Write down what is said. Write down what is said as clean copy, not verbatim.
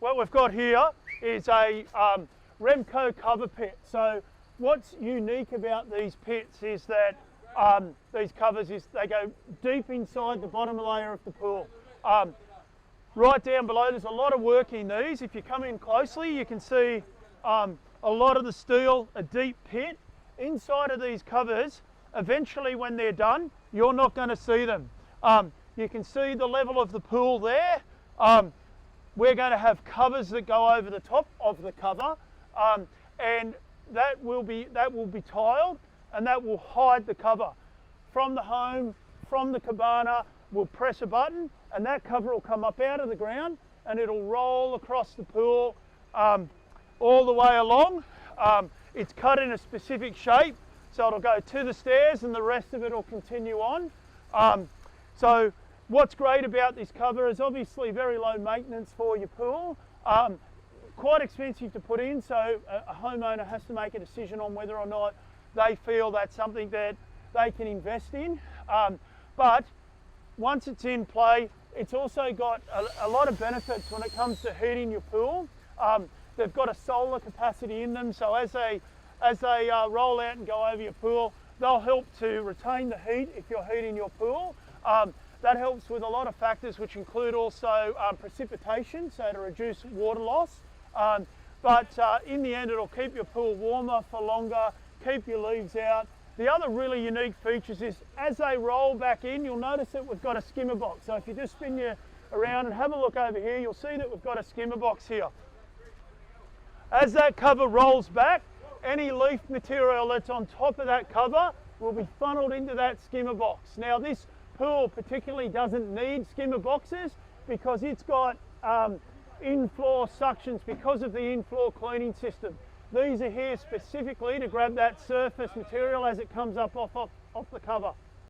what we've got here is a Remco cover pit. So what's unique about these pits is that these covers is they go deep inside the bottom layer of the pool. Right down below, there's a lot of work in these. If you come in closely, you can see a lot of the steel, a deep pit. Inside of these covers, eventually when they're done, you're not going to see them. You can see the level of the pool there. We're going to have covers that go over the top of the cover, and that will be tiled, and that will hide the cover. From the home, from the cabana, we'll press a button, and that cover will come up out of the ground, and it'll roll across the pool all the way along. It's cut in a specific shape, so it'll go to the stairs, and the rest of it will continue on. So what's great about this cover is obviously very low maintenance for your pool. Quite expensive to put in, so a homeowner has to make a decision on whether or not they feel that's something that they can invest in. But once it's in play, it's also got a lot of benefits when it comes to heating your pool. They've got a solar capacity in them, so as they roll out and go over your pool, they'll help to retain the heat if you're heating your pool. That helps with a lot of factors, which include also precipitation, so to reduce water loss. But in the end, it'll keep your pool warmer for longer, keep your leaves out. The other really unique features is as they roll back in, you'll notice that we've got a skimmer box. So if you just spin you around and have a look over here, you'll see that we've got a skimmer box here. As that cover rolls back, any leaf material that's on top of that cover will be funneled into that skimmer box. Now this pool particularly doesn't need skimmer boxes because it's got in-floor suctions because of the in-floor cleaning system. These are here specifically to grab that surface material as it comes up off the cover.